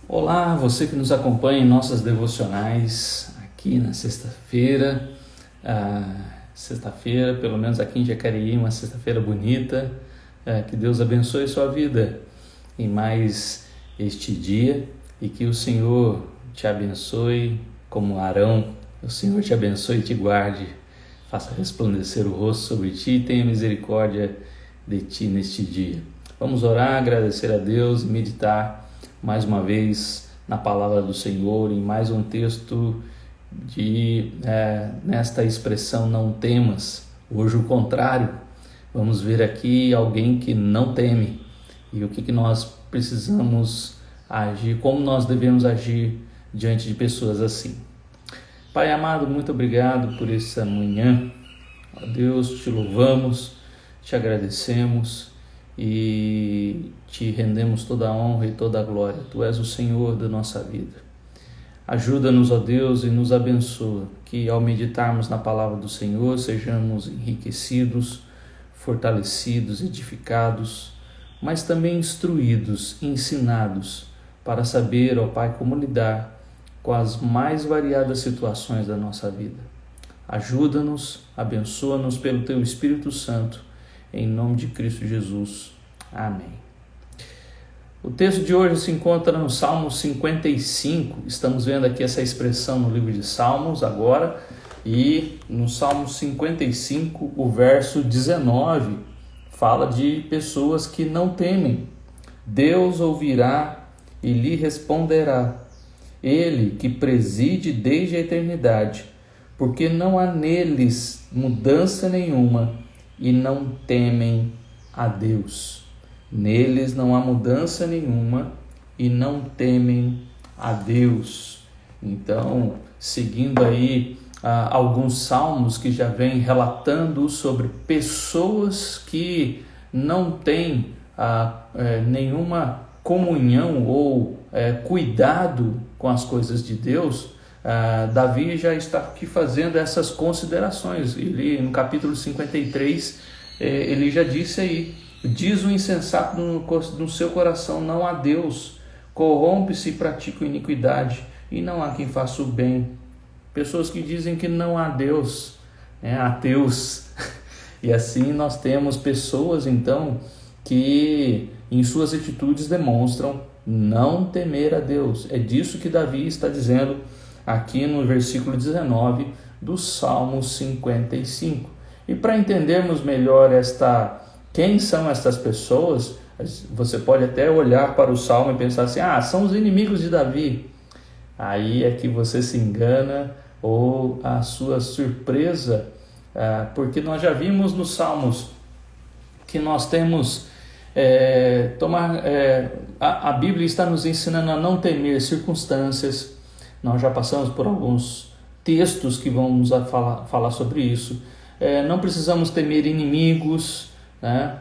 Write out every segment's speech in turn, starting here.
Olá, você que nos acompanha em nossas devocionais aqui na sexta-feira. Sexta-feira, pelo menos aqui em Jacareí, uma sexta-feira bonita. Que Deus abençoe sua vida em mais este dia e que o Senhor te abençoe como Arão. O Senhor te abençoe e te guarde, faça resplandecer o rosto sobre ti e tenha misericórdia de ti neste dia. Vamos orar, agradecer a Deus e meditar mais uma vez na palavra do Senhor, em mais um texto nesta expressão não temas. Hoje o contrário, vamos ver aqui alguém que não teme e o que nós precisamos agir, como nós devemos agir diante de pessoas assim. Pai amado, muito obrigado por essa manhã. Ó Deus, te louvamos, te agradecemos e te rendemos toda a honra e toda a glória. Tu és o Senhor da nossa vida. Ajuda-nos, ó Deus, e nos abençoa, que ao meditarmos na palavra do Senhor sejamos enriquecidos, fortalecidos, edificados, mas também instruídos, ensinados para saber, ó Pai, como lidar com as mais variadas situações da nossa vida. Ajuda-nos, abençoa-nos pelo Teu Espírito Santo, em nome de Cristo Jesus. Amém. O texto de hoje se encontra no Salmo 55. Estamos vendo aqui essa expressão no livro de Salmos agora. E no Salmo 55, o verso 19, fala de pessoas que não temem. Deus ouvirá e lhe responderá. Ele que preside desde a eternidade, porque não há neles mudança nenhuma e não temem a Deus. Neles não há mudança nenhuma e não temem a Deus. Então, seguindo aí alguns salmos que já vêm relatando sobre pessoas que não têm nenhuma comunhão ou cuidado com as coisas de Deus, Davi já está aqui fazendo essas considerações. Ele, no capítulo 53, ele já disse aí: diz o insensato no seu coração, não há Deus, corrompe-se e pratica iniquidade, e não há quem faça o bem. Pessoas que dizem que não há Deus, ateus. E assim nós temos pessoas, então, que em suas atitudes demonstram não temer a Deus. É disso que Davi está dizendo aqui no versículo 19 do Salmo 55. E para entendermos melhor quem são estas pessoas, você pode até olhar para o Salmo e pensar assim: são os inimigos de Davi. Aí é que você se engana, ou a sua surpresa, porque nós já vimos nos Salmos que nós temos a Bíblia está nos ensinando a não temer circunstâncias. Nós já passamos por alguns textos que vão nos falar sobre isso. Não precisamos temer inimigos, né?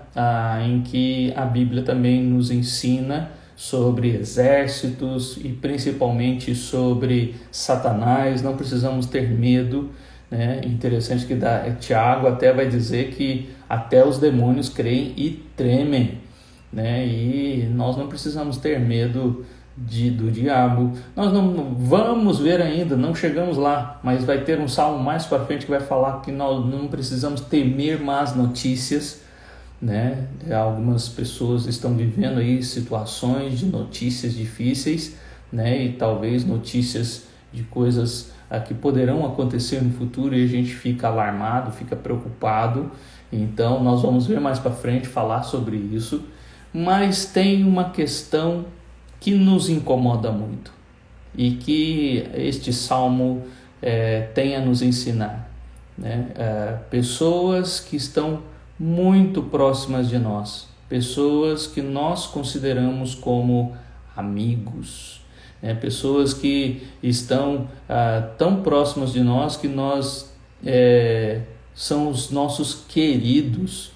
Em que a Bíblia também nos ensina sobre exércitos e principalmente sobre Satanás. Não precisamos ter medo, né? Interessante que Tiago até vai dizer que até os demônios creem e tremem, né? E nós não precisamos ter medo do diabo. Nós não vamos ver ainda, não chegamos lá, mas vai ter um salmo mais para frente que vai falar que nós não precisamos temer más notícias, né? Algumas pessoas estão vivendo aí situações de notícias difíceis, né? E talvez notícias de coisas que poderão acontecer no futuro, e a gente fica alarmado, fica preocupado. Então nós vamos ver mais para frente falar sobre isso, mas tem uma questão que nos incomoda muito e que este salmo tem a nos ensinar, né? Pessoas que estão muito próximas de nós, pessoas que nós consideramos como amigos, né? Pessoas que estão tão próximas de nós que nós são os nossos queridos.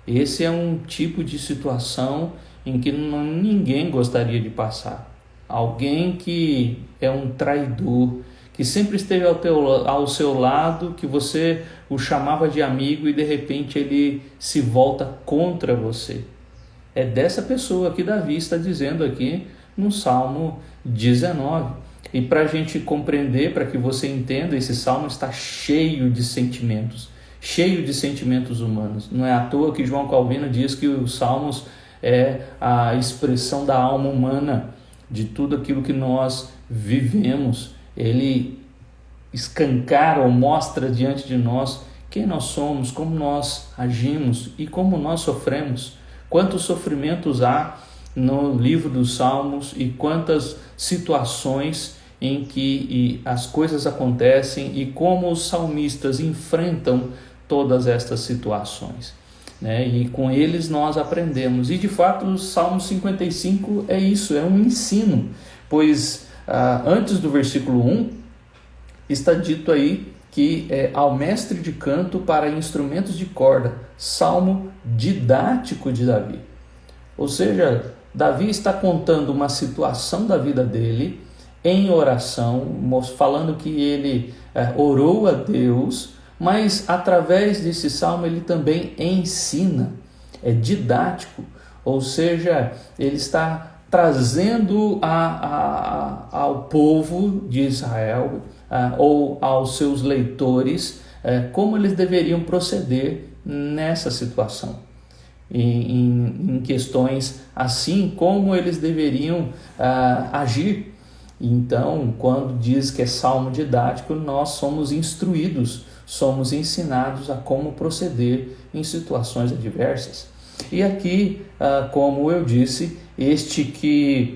Esse é um tipo de situação em que ninguém gostaria de passar. Alguém que é um traidor, que sempre esteve ao seu lado, que você o chamava de amigo e de repente ele se volta contra você. É dessa pessoa que Davi está dizendo aqui no Salmo 19. E para a gente compreender, para que você entenda, esse salmo está cheio de sentimentos humanos. Não é à toa que João Calvino diz que os salmos é a expressão da alma humana, de tudo aquilo que nós vivemos. Ele escancara ou mostra diante de nós quem nós somos, como nós agimos e como nós sofremos. Quantos sofrimentos há no livro dos Salmos e quantas situações em que as coisas acontecem e como os salmistas enfrentam todas estas situações, né? E com eles nós aprendemos. E de fato o Salmo 55 é isso, é um ensino, pois antes do versículo 1 está dito aí que é ao mestre de canto para instrumentos de corda, salmo didático de Davi. Ou seja, Davi está contando uma situação da vida dele em oração, falando que ele orou a Deus, mas através desse salmo ele também ensina, é didático, ou seja, ele está trazendo ao povo de Israel ou aos seus leitores como eles deveriam proceder nessa situação, em questões assim, como eles deveriam agir. Então, quando diz que é salmo didático, nós somos instruídos, somos ensinados a como proceder em situações adversas. E aqui, como eu disse,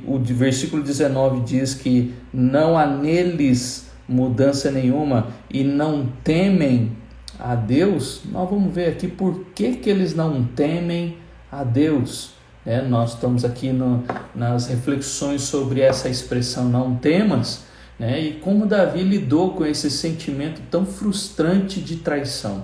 o versículo 19 diz que não há neles mudança nenhuma e não temem a Deus. Nós vamos ver aqui por que eles não temem a Deus. Nós estamos aqui nas reflexões sobre essa expressão não temas, e como Davi lidou com esse sentimento tão frustrante de traição,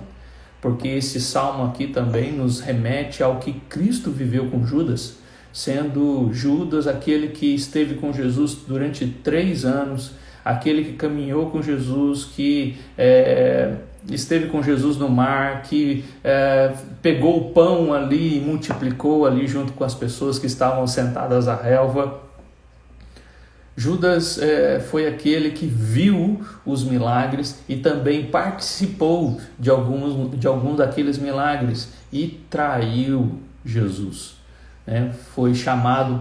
porque esse salmo aqui também nos remete ao que Cristo viveu com Judas, sendo Judas aquele que esteve com Jesus durante 3 anos, aquele que caminhou com Jesus, que esteve com Jesus no mar, que pegou o pão ali e multiplicou ali junto com as pessoas que estavam sentadas à relva. Judas foi aquele que viu os milagres e também participou de alguns daqueles milagres e traiu Jesus. Foi chamado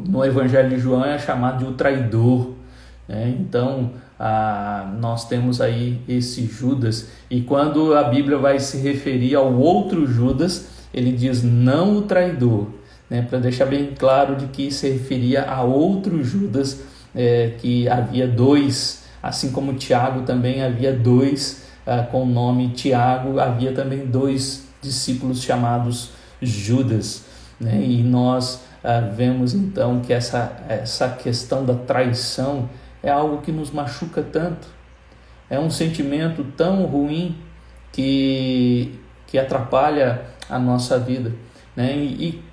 no Evangelho de João, é chamado de o traidor. Então, nós temos aí esse Judas, e quando a Bíblia vai se referir ao outro Judas, ele diz não o traidor, para deixar bem claro de que se referia a outro Judas, que havia 2, assim como Tiago também havia 2, com o nome Tiago, havia também 2 discípulos chamados Judas, e nós vemos então que essa questão da traição é algo que nos machuca tanto, é um sentimento tão ruim que atrapalha a nossa vida,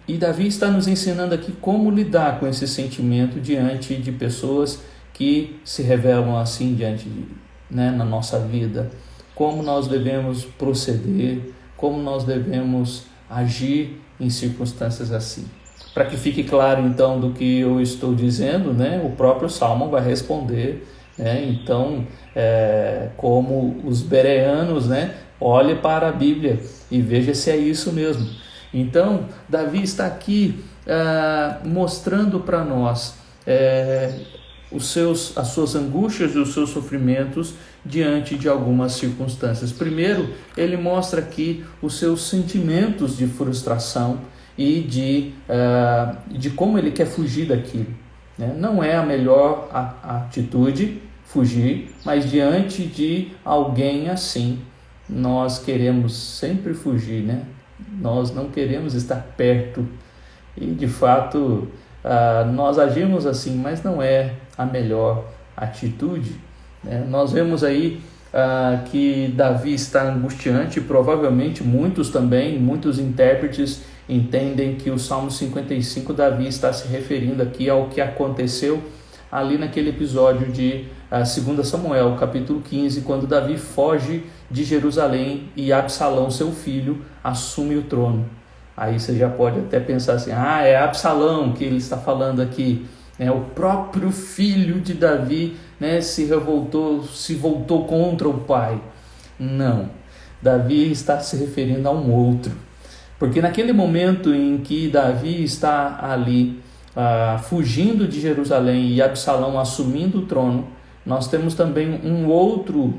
E Davi está nos ensinando aqui como lidar com esse sentimento diante de pessoas que se revelam assim na nossa vida, como nós devemos proceder, como nós devemos agir em circunstâncias assim. Para que fique claro, então, do que eu estou dizendo, o próprio Salmo vai responder, Então, como os bereanos, olhe para a Bíblia e veja se é isso mesmo. Então, Davi está aqui mostrando para nós as suas angústias e os seus sofrimentos diante de algumas circunstâncias. Primeiro, ele mostra aqui os seus sentimentos de frustração e de como ele quer fugir daquilo. Não é a melhor atitude fugir, mas diante de alguém assim, nós queremos sempre fugir, Nós não queremos estar perto e de fato nós agimos assim, mas não é a melhor atitude. Nós vemos aí que Davi está angustiante, e provavelmente muitos intérpretes entendem que o Salmo 55, Davi está se referindo aqui ao que aconteceu ali naquele episódio de 2 Samuel, capítulo 15, quando Davi foge de Jerusalém e Absalão, seu filho, assume o trono. Aí você já pode até pensar assim, é Absalão que ele está falando aqui. O próprio filho de Davi, se voltou contra o pai. Não, Davi está se referindo a um outro, porque naquele momento em que Davi está ali fugindo de Jerusalém e Absalão assumindo o trono, nós temos também um outro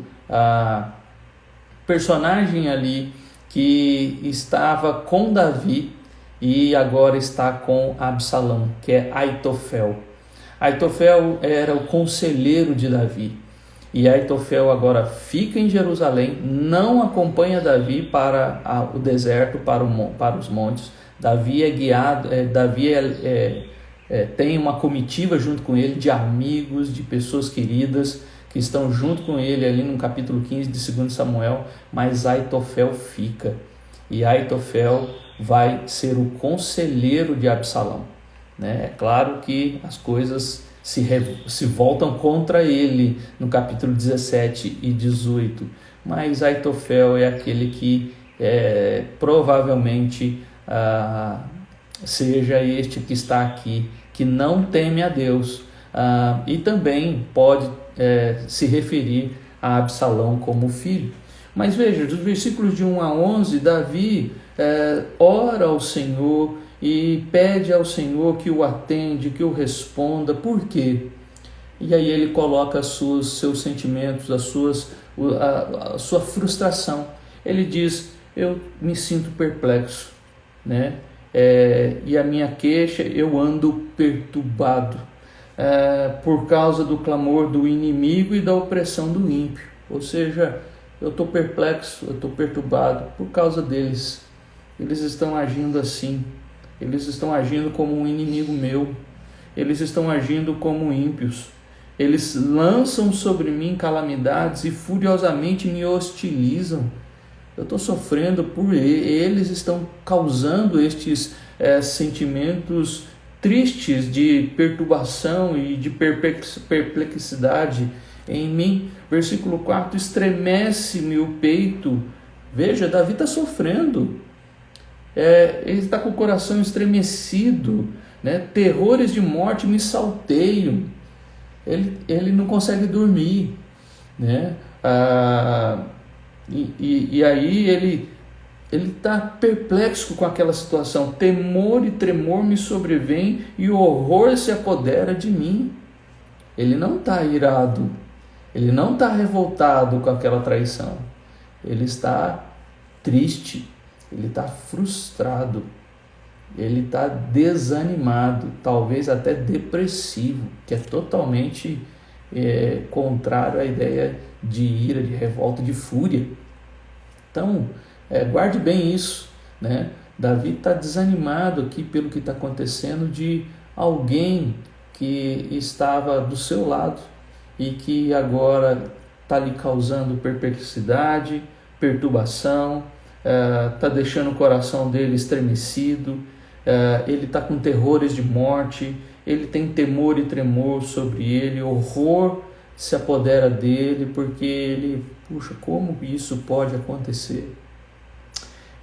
personagem ali que estava com Davi e agora está com Absalão, que é Aitofel. Aitofel era o conselheiro de Davi. E Aitofel agora fica em Jerusalém, não acompanha Davi para o deserto, para os montes. Davi é guiado, tem uma comitiva junto com ele de amigos, de pessoas queridas que estão junto com ele ali no capítulo 15 de 2 Samuel, mas Aitofel fica. E Aitofel vai ser o conselheiro de Absalão. É claro que as coisas se voltam contra ele no capítulo 17 e 18, mas Aitofel é aquele que provavelmente seja este que está aqui, que não teme a Deus, e também pode se referir a Absalão como filho. Mas veja, dos versículos de 1 a 11, Davi ora ao Senhor e pede ao Senhor que o atende, que o responda. Por quê? E aí ele coloca seus sentimentos, a sua frustração. Ele diz: eu me sinto perplexo, e a minha queixa, eu ando perturbado por causa do clamor do inimigo e da opressão do ímpio. Ou seja, eu estou perplexo, eu estou perturbado por causa deles. Eles estão agindo assim, eles estão agindo como um inimigo meu, eles estão agindo como ímpios. Eles lançam sobre mim calamidades e furiosamente me hostilizam. Eu estou sofrendo por eles, estão causando estes sentimentos tristes de perturbação e de perplexidade em mim. Versículo 4: estremece-me o peito. Veja, Davi está sofrendo, ele está com o coração estremecido, terrores de morte me salteiam. Ele não consegue dormir, e aí ele está perplexo com aquela situação. Temor e tremor me sobrevêm e o horror se apodera de mim. Ele não está irado, ele não está revoltado com aquela traição, ele está triste, ele está frustrado, ele está desanimado, talvez até depressivo, que é totalmente contrário à ideia de ira, de revolta, de fúria. Então, guarde bem isso, Davi está desanimado aqui pelo que está acontecendo, de alguém que estava do seu lado e que agora está lhe causando perplexidade, perturbação, está deixando o coração dele estremecido, ele está com terrores de morte, ele tem temor e tremor sobre ele, horror se apodera dele, porque ele, como isso pode acontecer?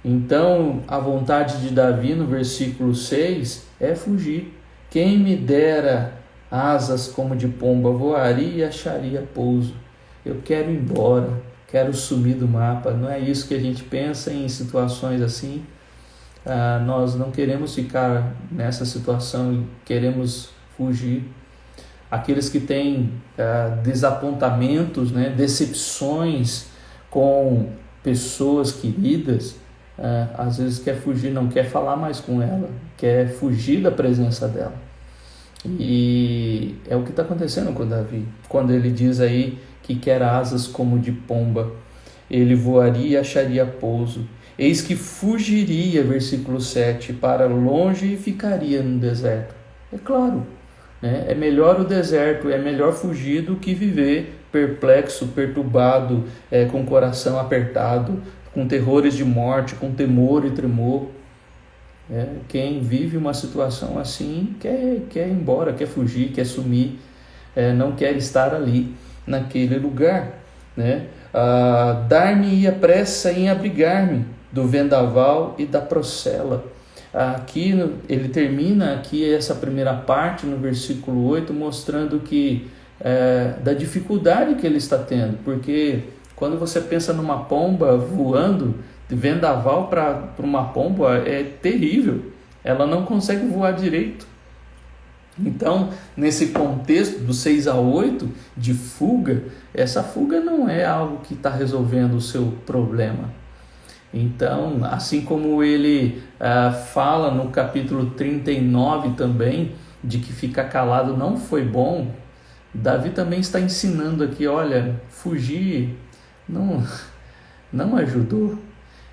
Então, a vontade de Davi no versículo 6 é fugir. Quem me dera asas como de pomba, voaria e acharia pouso. Eu quero ir embora, quero sumir do mapa. Não é isso que a gente pensa em situações assim? Nós não queremos ficar nessa situação, queremos fugir. Aqueles que têm desapontamentos, decepções com pessoas queridas, às vezes quer fugir, não quer falar mais com ela, quer fugir da presença dela. E é o que está acontecendo com Davi, quando ele diz aí que quer asas como de pomba, ele voaria e acharia pouso. Eis que fugiria, versículo 7, para longe e ficaria no deserto. É claro, é melhor o deserto, é melhor fugir do que viver perplexo, perturbado, com o coração apertado, com terrores de morte, com temor e tremor. Quem vive uma situação assim quer ir embora, quer fugir, quer sumir, não quer estar ali naquele lugar. Dar-me-ia pressa em abrigar-me do vendaval e da procela. aqui ele termina aqui essa primeira parte no versículo 8 mostrando que da dificuldade que ele está tendo, porque quando você pensa numa pomba voando, de vendaval para uma pomba é terrível, ela não consegue voar direito. Então, nesse contexto do 6 a 8 de fuga, essa fuga não é algo que está resolvendo o seu problema. Então, assim como ele fala no capítulo 39 também, de que ficar calado não foi bom, Davi também está ensinando aqui, olha, fugir não ajudou.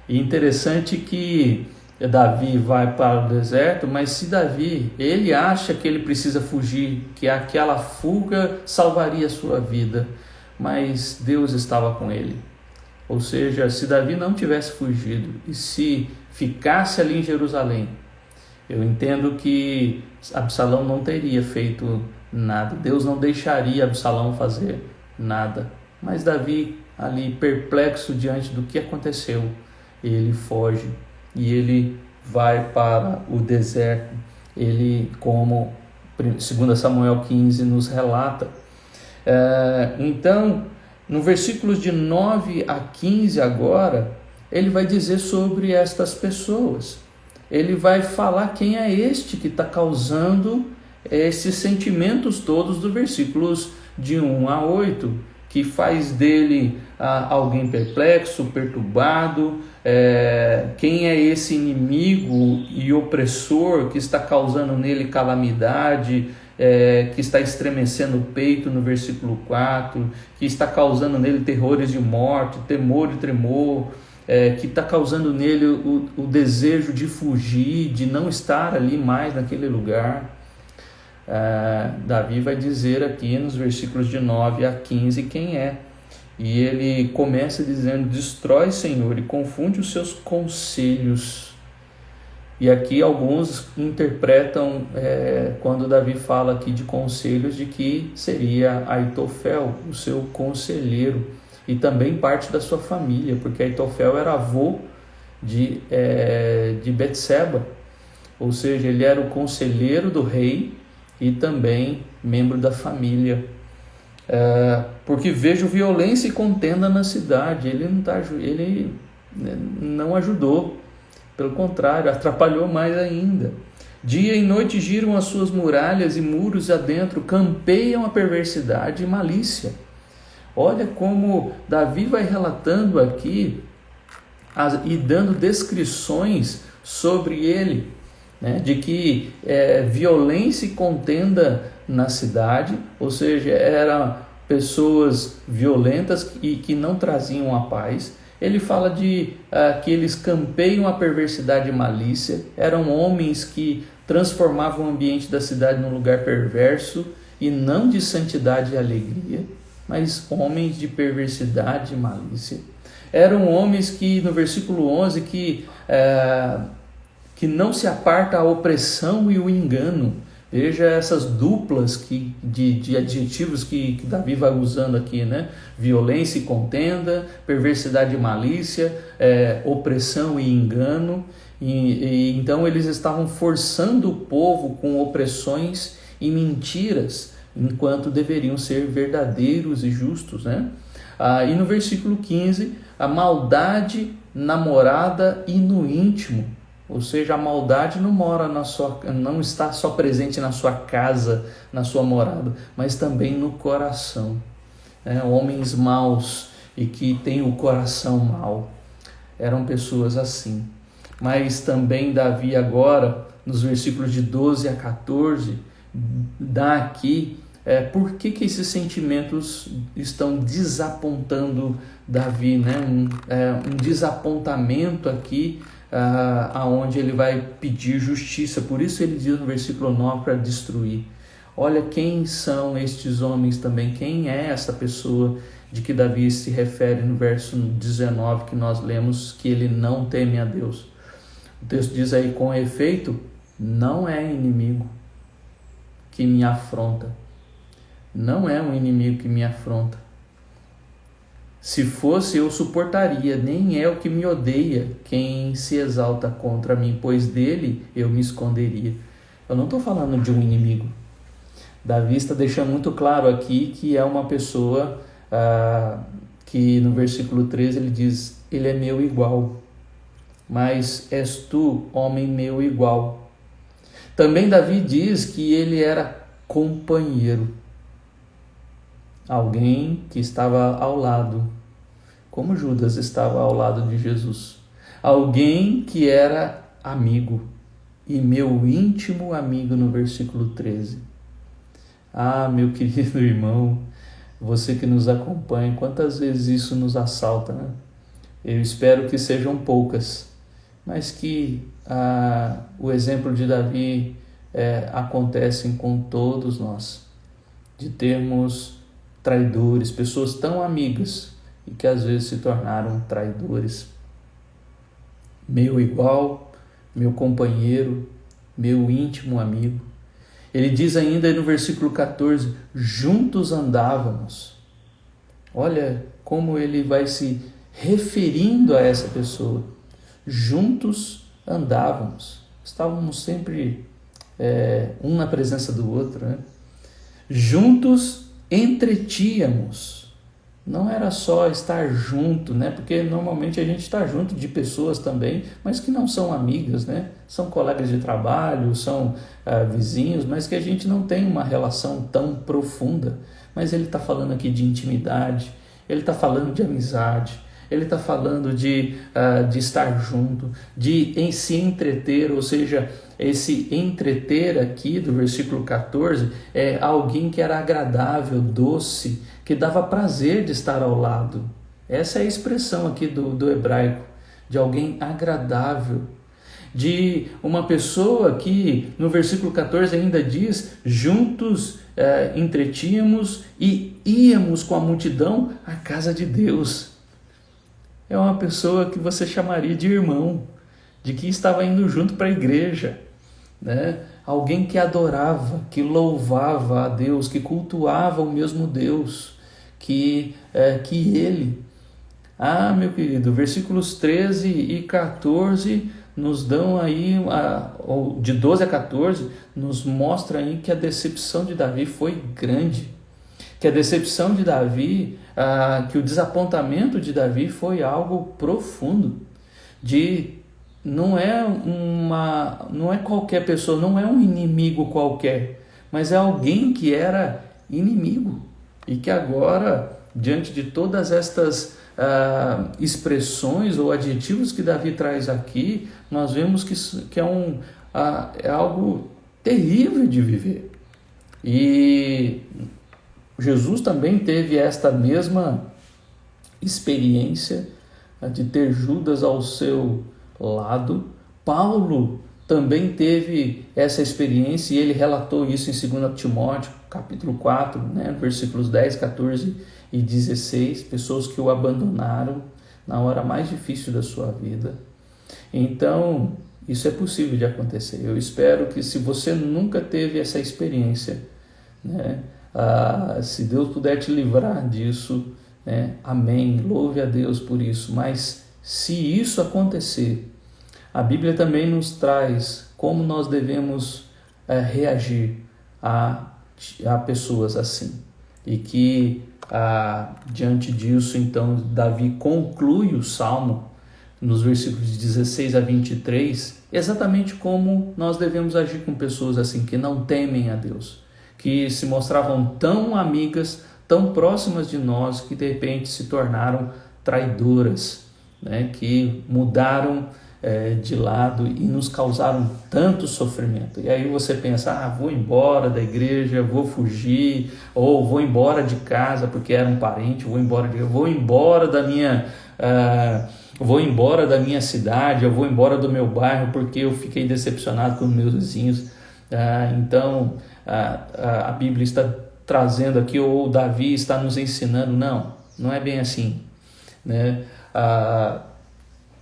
E interessante que Davi vai para o deserto, mas se Davi, ele acha que ele precisa fugir, que aquela fuga salvaria a sua vida, mas Deus estava com ele. Ou seja, se Davi não tivesse fugido e se ficasse ali em Jerusalém, eu entendo que Absalão não teria feito nada. Deus não deixaria Absalão fazer nada. Mas Davi, ali perplexo diante do que aconteceu, ele foge e ele vai para o deserto. Ele, como 2 Samuel 15 nos relata. Então, no versículos de 9 a 15 agora, ele vai dizer sobre estas pessoas. Ele vai falar quem é este que está causando esses sentimentos todos do versículos de 1 a 8, que faz dele alguém perplexo, perturbado. Quem é esse inimigo e opressor que está causando nele calamidade, que está estremecendo o peito no versículo 4, que está causando nele terrores de morte, temor e tremor, que está causando nele o desejo de fugir, de não estar ali mais naquele lugar. Davi vai dizer aqui nos versículos de 9 a 15 quem é. E ele começa dizendo: destrói, Senhor, e confunde os seus conselhos. E aqui alguns interpretam, quando Davi fala aqui de conselhos, de que seria Aitofel, o seu conselheiro, e também parte da sua família, porque Aitofel era avô de Betseba, ou seja, ele era o conselheiro do rei e também membro da família. Porque vejo violência e contenda na cidade. Ele não ajudou, pelo contrário, atrapalhou mais ainda. Dia e noite giram as suas muralhas e muros adentro, campeiam a perversidade e malícia. Olha como Davi vai relatando aqui e dando descrições sobre ele, né, de que violência e contenda na cidade, ou seja, eram pessoas violentas e que não traziam a paz. Ele fala de que eles campeiam a perversidade e malícia, eram homens que transformavam o ambiente da cidade num lugar perverso e não de santidade e alegria, mas homens de perversidade e malícia. Eram homens que, no versículo 11, que não se aparta a opressão e o engano. Veja essas duplas de adjetivos que Davi vai usando aqui, né? Violência e contenda, perversidade e malícia, opressão e engano. E então eles estavam forçando o povo com opressões e mentiras, enquanto deveriam ser verdadeiros e justos, né? E no versículo 15, a maldade na morada e no íntimo. Ou seja, a maldade não está só presente na sua casa, na sua morada, mas também no coração. Homens maus e que têm o coração mau. Eram pessoas assim. Mas também Davi agora, nos versículos de 12 a 14, dá aqui por que esses sentimentos estão desapontando Davi, né? Um desapontamento aqui, aonde ele vai pedir justiça. Por isso ele diz no versículo 9 para destruir. Olha quem são estes homens também, quem é essa pessoa de que Davi se refere no verso 19 que nós lemos, que ele não teme a Deus. O texto diz aí: com efeito, não é inimigo que me afronta. Não é um inimigo que me afronta. Se fosse, eu suportaria, nem é o que me odeia quem se exalta contra mim, pois dele eu me esconderia. Eu não estou falando de um inimigo. Davi está deixando muito claro aqui que é uma pessoa que no versículo 13 ele diz, ele é meu igual, mas és tu, homem meu igual. Também Davi diz que ele era companheiro, alguém que estava ao lado, como Judas estava ao lado de Jesus, alguém que era amigo, e meu íntimo amigo no versículo 13. Meu querido irmão, você que nos acompanha, quantas vezes isso nos assalta, né? Eu espero que sejam poucas, mas que o exemplo de Davi acontece com todos nós, de termos traidores, pessoas tão amigas e que às vezes se tornaram traidores. Meu igual, meu companheiro, meu íntimo amigo. Ele diz ainda no versículo 14, juntos andávamos. Olha como ele vai se referindo a essa pessoa. Juntos andávamos. Estávamos sempre um na presença do outro, né? Juntos entretínhamos. Não era só estar junto, né? Porque normalmente a gente está junto de pessoas também, mas que não são amigas, né? São colegas de trabalho, são vizinhos, mas que a gente não tem uma relação tão profunda. Mas ele está falando aqui de intimidade, ele está falando de amizade, ele está falando de estar junto, de se entreter, ou seja, esse entreter aqui do versículo 14 é alguém que era agradável, doce, que dava prazer de estar ao lado. Essa é a expressão aqui do hebraico, de alguém agradável, de uma pessoa que no versículo 14 ainda diz, juntos entretínhamos e íamos com a multidão à casa de Deus. É uma pessoa que você chamaria de irmão, de que estava indo junto para a igreja, né? Alguém que adorava, que louvava a Deus, que cultuava o mesmo Deus que ele. Meu querido, versículos 13 e 14 nos dão aí, de 12 a 14, nos mostra aí que a decepção de Davi foi grande. Que a decepção de Davi, que o desapontamento de Davi foi algo profundo. Não é qualquer pessoa, não é um inimigo qualquer, mas é alguém que era inimigo. E que agora, diante de todas estas expressões ou adjetivos que Davi traz aqui, nós vemos que é algo terrível de viver. E Jesus também teve esta mesma experiência de ter Judas ao seu lado. Paulo também teve essa experiência e ele relatou isso em 2 Timóteo, capítulo 4, né, versículos 10, 14 e 16, pessoas que o abandonaram na hora mais difícil da sua vida. Então, isso é possível de acontecer. Eu espero que, se você nunca teve essa experiência, né, se Deus puder te livrar disso, né, amém, louve a Deus por isso. Mas se isso acontecer, a Bíblia também nos traz como nós devemos reagir a pessoas assim. E que diante disso, então, Davi conclui o Salmo nos versículos de 16 a 23, exatamente como nós devemos agir com pessoas assim, que não temem a Deus, que se mostravam tão amigas, tão próximas de nós, que de repente se tornaram traidoras, né? Que mudaram de lado e nos causaram tanto sofrimento. E aí você pensa, vou embora da igreja, vou fugir, ou vou embora de casa porque era um parente, vou embora da minha cidade, eu vou embora do meu bairro porque eu fiquei decepcionado com os meus vizinhos. Então a Bíblia está trazendo aqui, ou Davi está nos ensinando, não é bem assim, né?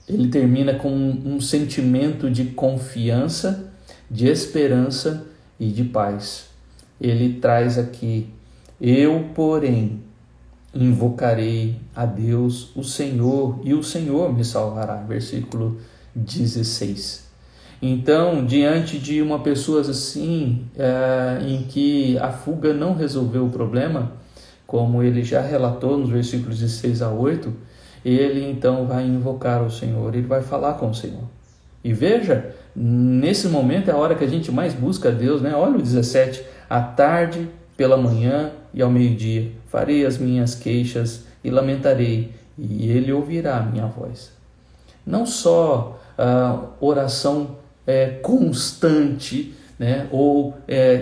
Ele termina com um sentimento de confiança, de esperança e de paz. Ele traz aqui, eu, porém, invocarei a Deus, o Senhor, e o Senhor me salvará. Versículo 16. Então, diante de uma pessoa assim, em que a fuga não resolveu o problema, como ele já relatou nos versículos de 6 a 8, ele então vai invocar o Senhor, ele vai falar com o Senhor. E veja, nesse momento é a hora que a gente mais busca a Deus, né? Olha o 17, à tarde, pela manhã e ao meio-dia, farei as minhas queixas e lamentarei, e ele ouvirá a minha voz. Não só oração constante, né, ou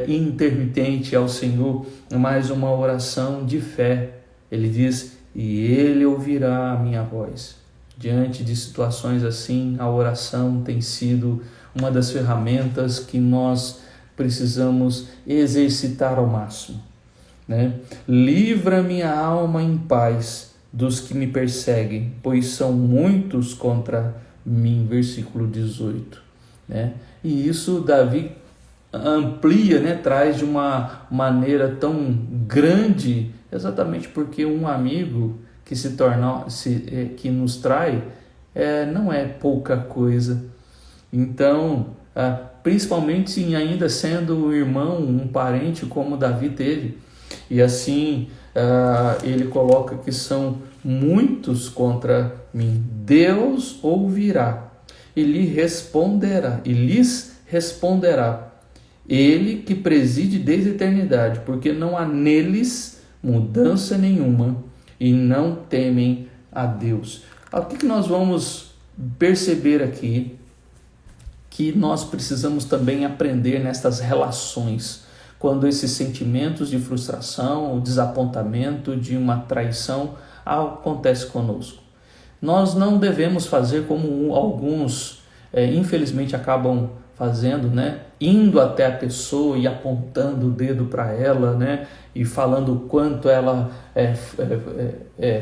intermitente ao Senhor, mas uma oração de fé. Ele diz, e ele ouvirá a minha voz. Diante de situações assim, a oração tem sido uma das ferramentas que nós precisamos exercitar ao máximo, né? Livra minha alma em paz dos que me perseguem, pois são muitos contra mim. Versículo 18, né? E isso Davi amplia, né? Traz de uma maneira tão grande, exatamente porque um amigo que que nos trai não é pouca coisa. Então, principalmente ainda sendo um irmão, um parente como Davi teve. E assim ele coloca que são muitos contra mim. Deus ouvirá e lhes responderá. Ele que preside desde a eternidade, porque não há neles mudança nenhuma e não temem a Deus. O que nós vamos perceber aqui? Que nós precisamos também aprender nestas relações, quando esses sentimentos de frustração, o desapontamento, de uma traição acontece conosco. Nós não devemos fazer como alguns, infelizmente, acabam fazendo, né? Indo até a pessoa e apontando o dedo para ela, né? E falando o quanto ela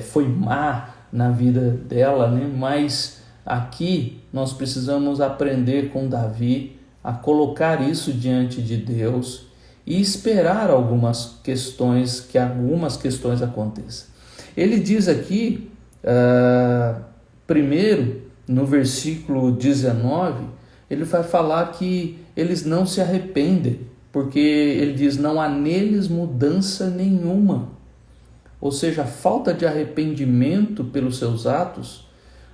foi má na vida dela, né? Mas aqui nós precisamos aprender com Davi a colocar isso diante de Deus e esperar algumas questões aconteçam. Ele diz aqui, primeiro, no versículo 19, ele vai falar que eles não se arrependem, porque ele diz, não há neles mudança nenhuma. Ou seja, a falta de arrependimento pelos seus atos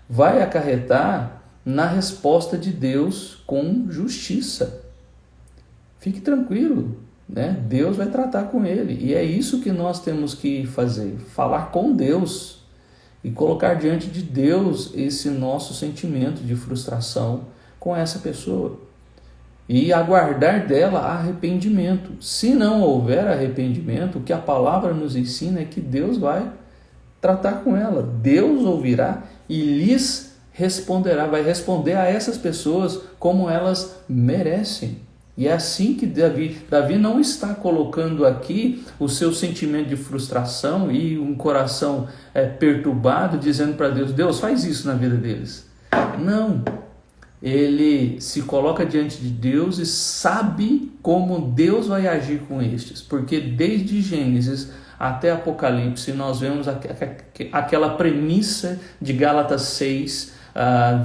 vai acarretar na resposta de Deus com justiça. Fique tranquilo, né? Deus vai tratar com ele. E é isso que nós temos que fazer, falar com Deus e colocar diante de Deus esse nosso sentimento de frustração com essa pessoa e aguardar dela arrependimento. Se não houver arrependimento, o que a palavra nos ensina é que Deus vai tratar com ela. Deus ouvirá e lhes responderá, vai responder a essas pessoas como elas merecem. E é assim que Davi não está colocando aqui o seu sentimento de frustração e um coração perturbado, dizendo para Deus, Deus, faz isso na vida deles. Não, ele se coloca diante de Deus e sabe como Deus vai agir com estes, porque desde Gênesis até Apocalipse nós vemos aquela premissa de Gálatas 6,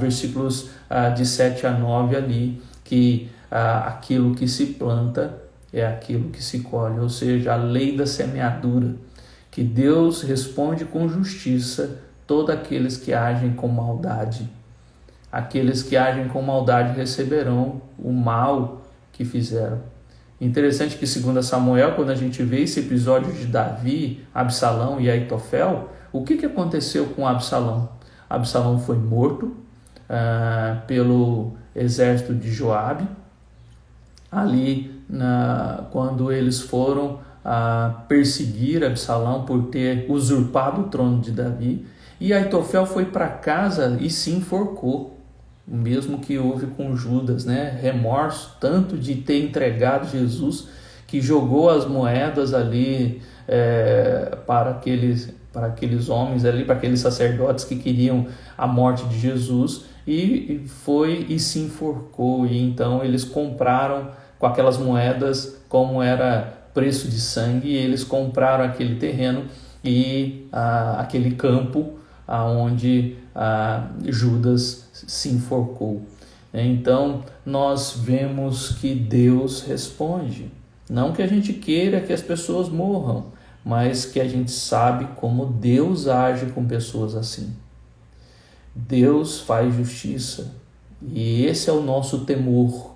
versículos de 7 a 9 ali, que aquilo que se planta é aquilo que se colhe, ou seja, a lei da semeadura, que Deus responde com justiça todos aqueles que agem com maldade. Aqueles que agem com maldade receberão o mal que fizeram. Interessante que, segundo Samuel, quando a gente vê esse episódio de Davi, Absalão e Aitofel, o que aconteceu com Absalão? Absalão foi morto pelo exército de Joabe, ali quando eles foram perseguir Absalão por ter usurpado o trono de Davi, e Aitofel foi para casa e se enforcou. O mesmo que houve com Judas, né? Remorso tanto de ter entregado Jesus, que jogou as moedas ali para aqueles homens ali, para aqueles sacerdotes que queriam a morte de Jesus, e foi e se enforcou. E então eles compraram com aquelas moedas, como era preço de sangue, e eles compraram aquele terreno e aquele campo onde Judas se enforcou. Então nós vemos que Deus responde. Não que a gente queira que as pessoas morram, mas que a gente sabe como Deus age com pessoas assim. Deus faz justiça e esse é o nosso temor.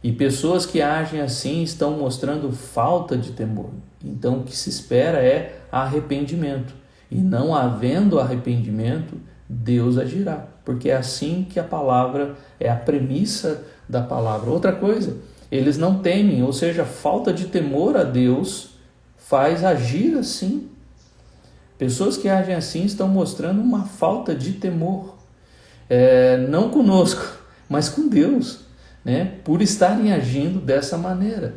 E pessoas que agem assim estão mostrando falta de temor. Então o que se espera é arrependimento. E não havendo arrependimento, Deus agirá. Porque é assim que a palavra, é a premissa da palavra. Outra coisa, eles não temem, ou seja, falta de temor a Deus faz agir assim. Pessoas que agem assim estão mostrando uma falta de temor. Não conosco, mas com Deus, né? Por estarem agindo dessa maneira.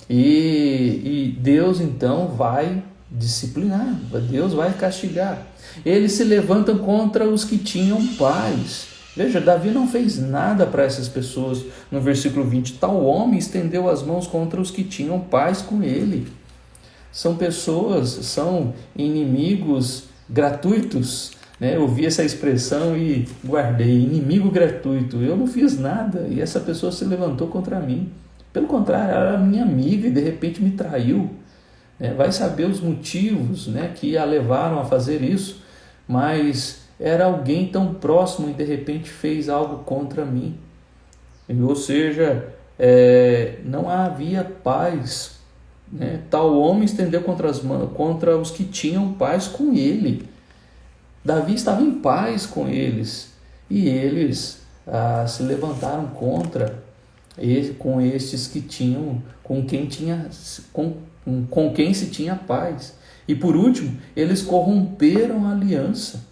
E Deus então vai disciplinar, Deus vai castigar. Eles se levantam contra os que tinham paz. Veja, Davi não fez nada para essas pessoas. No versículo 20, tal homem estendeu as mãos contra os que tinham paz com ele. São pessoas, são inimigos gratuitos, né? Eu vi essa expressão e guardei, inimigo gratuito. Eu não fiz nada e essa pessoa se levantou contra mim. Pelo contrário, ela era minha amiga e de repente me traiu. Vai saber os motivos, né, que a levaram a fazer isso, mas era alguém tão próximo e de repente fez algo contra mim. Ou seja, não havia paz. Tal homem estendeu contra os que tinham paz com ele. Davi estava em paz com eles e eles se levantaram contra com estes que tinham, com quem se tinha paz. E por último, eles corromperam a aliança.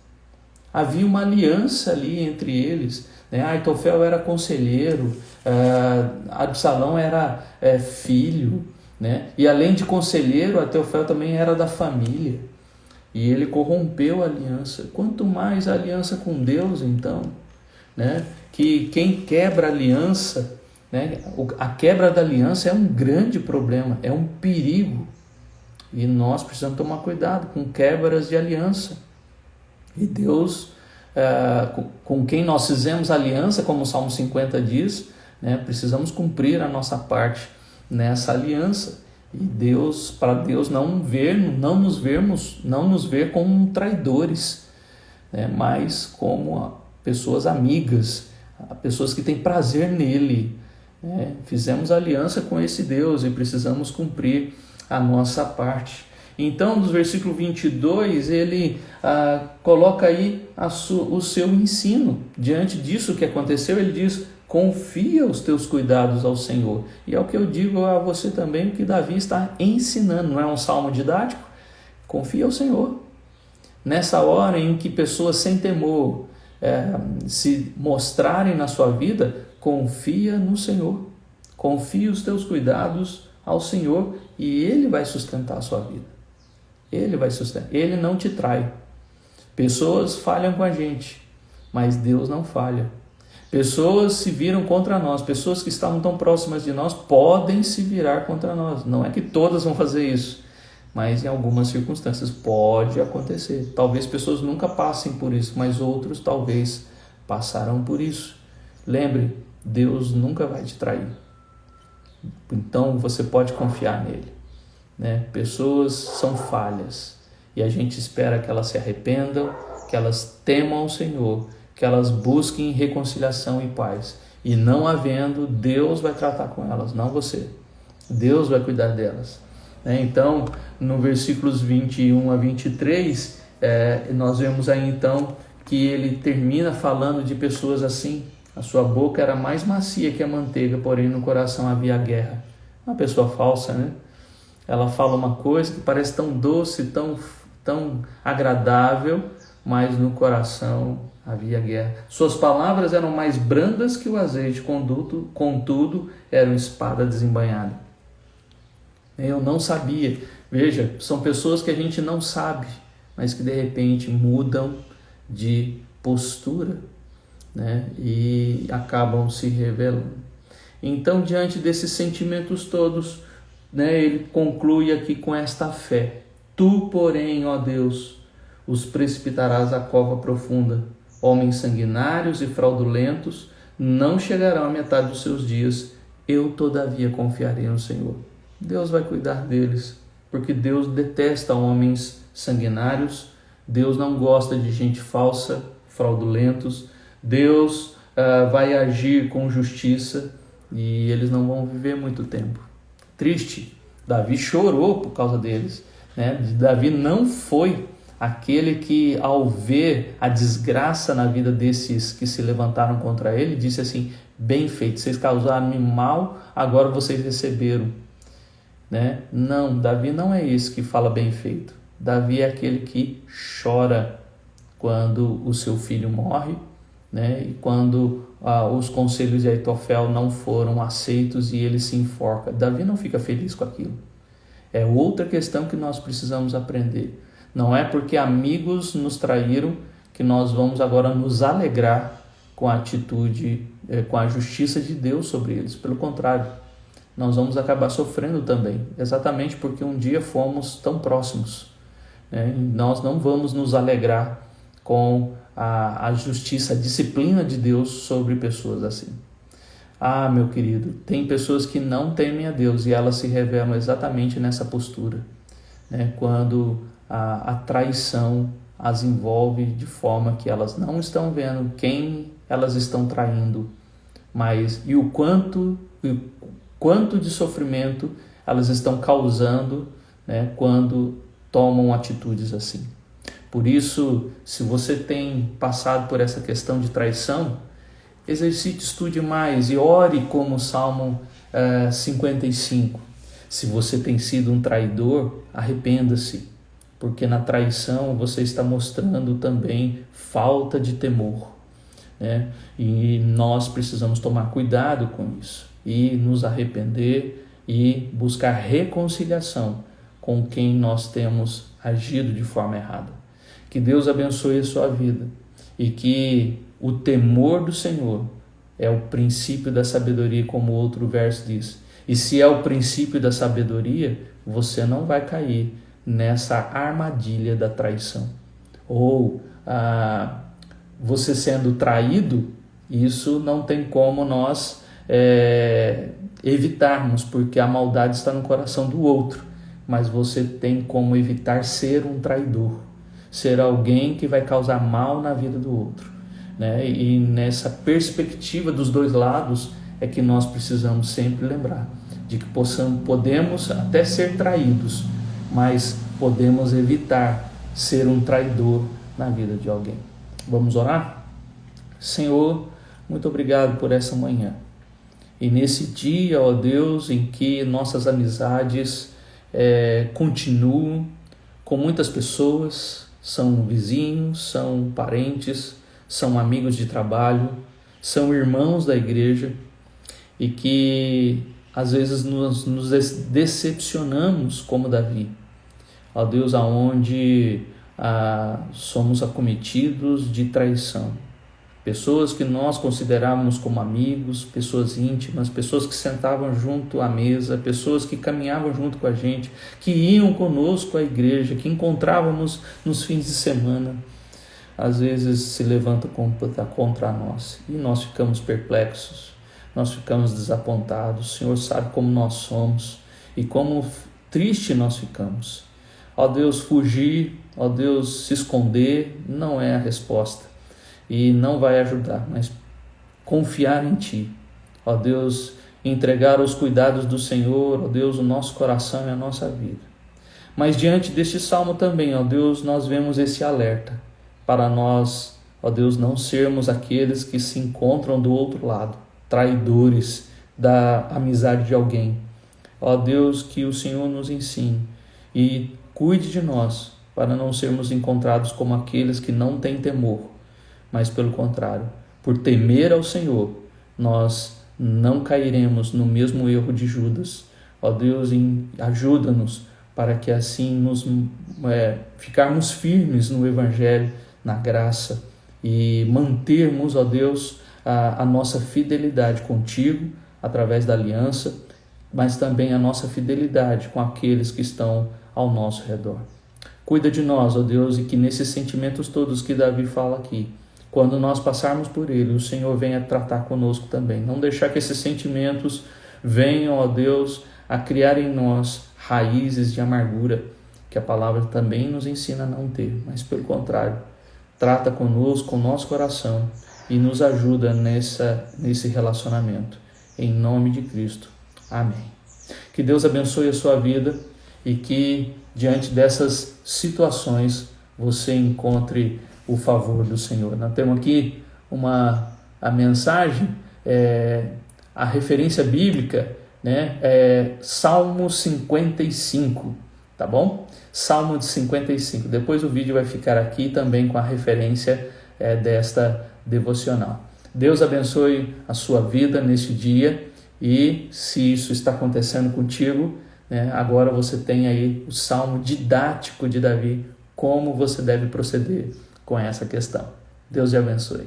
Havia uma aliança ali entre eles. Aitofel era conselheiro, Absalão era filho, e além de conselheiro, Aitofel também era da família. E ele corrompeu a aliança. Quanto mais a aliança com Deus, então, que quem quebra a aliança, a quebra da aliança é um grande problema, é um perigo. E nós precisamos tomar cuidado com quebras de aliança. E Deus, com quem nós fizemos aliança, como o Salmo 50 diz, precisamos cumprir a nossa parte nessa aliança. E Deus, para Deus não nos ver como traidores, mas como pessoas amigas, pessoas que têm prazer nele. Fizemos aliança com esse Deus e precisamos cumprir a nossa parte. Então, no versículo 22, ele coloca aí o seu ensino. Diante disso que aconteceu, ele diz: confia os teus cuidados ao Senhor. E é o que eu digo a você também, o que Davi está ensinando. Não é um salmo didático? Confia ao Senhor. Nessa hora em que pessoas sem temor se mostrarem na sua vida, confia no Senhor. Confia os teus cuidados ao Senhor e Ele vai sustentar a sua vida. Ele vai sustentar. Ele não te trai. Pessoas falham com a gente, mas Deus não falha. Pessoas se viram contra nós, pessoas que estavam tão próximas de nós podem se virar contra nós. Não é que todas vão fazer isso, mas em algumas circunstâncias pode acontecer. Talvez pessoas nunca passem por isso, mas outros talvez passarão por isso. Lembre, Deus nunca vai te trair. Então você pode confiar nele. Pessoas são falhas e a gente espera que elas se arrependam, que elas temam o Senhor, que elas busquem reconciliação e paz. E não havendo, Deus vai tratar com elas, não você. Deus vai cuidar delas. Então, no versículos 21 a 23, nós vemos aí então que ele termina falando de pessoas assim. A sua boca era mais macia que a manteiga, porém no coração havia guerra. Uma pessoa falsa, Ela fala uma coisa que parece tão doce, tão agradável, mas no coração havia guerra. Suas palavras eram mais brandas que o azeite, contudo eram espada desembainhada. Eu não sabia. Veja, são pessoas que a gente não sabe, mas que de repente mudam de postura, e acabam se revelando. Então, diante desses sentimentos todos, ele conclui aqui com esta fé. Tu, porém, ó Deus, os precipitarás à cova profunda. Homens sanguinários e fraudulentos não chegarão à metade dos seus dias. Eu, todavia, confiarei no Senhor. Deus vai cuidar deles, porque Deus detesta homens sanguinários. Deus não gosta de gente falsa, fraudulentos. Deus vai agir com justiça e eles não vão viver muito tempo. Triste, Davi chorou por causa deles, né? Davi não foi aquele que, ao ver a desgraça na vida desses que se levantaram contra ele, disse assim: bem feito, vocês causaram-me mal, agora vocês receberam, né? Não, Davi não é esse que fala bem feito. Davi é aquele que chora quando o seu filho morre, né? E quando os conselhos de Aitofel não foram aceitos e ele se enforca. Davi não fica feliz com aquilo. É outra questão que nós precisamos aprender. Não é porque amigos nos traíram que nós vamos agora nos alegrar com a atitude, com a justiça de Deus sobre eles. Pelo contrário, nós vamos acabar sofrendo também, exatamente porque um dia fomos tão próximos, né? Nós não vamos nos alegrar com a justiça, a disciplina de Deus sobre pessoas assim. Ah, meu querido, tem pessoas que não temem a Deus e elas se revelam exatamente nessa postura, né? Quando a traição as envolve de forma que elas não estão vendo quem elas estão traindo, mas e o quanto de sofrimento elas estão causando, né, quando tomam atitudes assim. Por isso, se você tem passado por essa questão de traição, exercite, estude mais e ore como o Salmo 55. Se você tem sido um traidor, arrependa-se, porque na traição você está mostrando também falta de temor, né? E nós precisamos tomar cuidado com isso e nos arrepender e buscar reconciliação com quem nós temos agido de forma errada. Que Deus abençoe a sua vida e que o temor do Senhor é o princípio da sabedoria, como o outro verso diz. E se é o princípio da sabedoria, você não vai cair nessa armadilha da traição. Ou você sendo traído, isso não tem como nós evitarmos, porque a maldade está no coração do outro. Mas você tem como evitar ser um traidor, ser alguém que vai causar mal na vida do outro, né? E nessa perspectiva dos dois lados é que nós precisamos sempre lembrar de que podemos até ser traídos, mas podemos evitar ser um traidor na vida de alguém. Vamos orar? Senhor, muito obrigado por essa manhã. E nesse dia, ó Deus, em que nossas amizades continuam com muitas pessoas, são vizinhos, são parentes, são amigos de trabalho, são irmãos da igreja, e que às vezes nos decepcionamos como Davi, ó Deus, aonde somos acometidos de traição. Pessoas que nós considerávamos como amigos, pessoas íntimas, pessoas que sentavam junto à mesa, pessoas que caminhavam junto com a gente, que iam conosco à igreja, que encontrávamos nos fins de semana, às vezes se levantam contra nós e nós ficamos perplexos, nós ficamos desapontados. O Senhor sabe como nós somos e como triste nós ficamos. Ó Deus, fugir, ó Deus, se esconder não é a resposta. E não vai ajudar, mas confiar em Ti. Ó Deus, entregar aos cuidados do Senhor, ó Deus, o nosso coração e a nossa vida. Mas diante deste salmo também, ó Deus, nós vemos esse alerta para nós, ó Deus, não sermos aqueles que se encontram do outro lado, traidores da amizade de alguém. Ó Deus, que o Senhor nos ensine e cuide de nós para não sermos encontrados como aqueles que não têm temor, mas pelo contrário, por temer ao Senhor, nós não cairemos no mesmo erro de Judas. Ó Deus, ajuda-nos para que assim ficarmos firmes no Evangelho, na graça, e mantermos, ó Deus, a nossa fidelidade contigo através da aliança, mas também a nossa fidelidade com aqueles que estão ao nosso redor. Cuida de nós, ó Deus, e que nesses sentimentos todos que Davi fala aqui, quando nós passarmos por ele, o Senhor venha tratar conosco também. Não deixar que esses sentimentos venham, ó Deus, a criar em nós raízes de amargura, que a palavra também nos ensina a não ter, mas pelo contrário, trata conosco, com o nosso coração e nos ajuda nesse relacionamento. Em nome de Cristo. Amém. Que Deus abençoe a sua vida e que diante dessas situações você encontre o favor do Senhor. Nós temos aqui a mensagem, a referência bíblica, né? Salmo 55, tá bom? Salmo de 55. Depois o vídeo vai ficar aqui também com a referência desta devocional. Deus abençoe a sua vida neste dia e se isso está acontecendo contigo, né, agora você tem aí o salmo didático de Davi, como você deve proceder com essa questão. Deus te abençoe.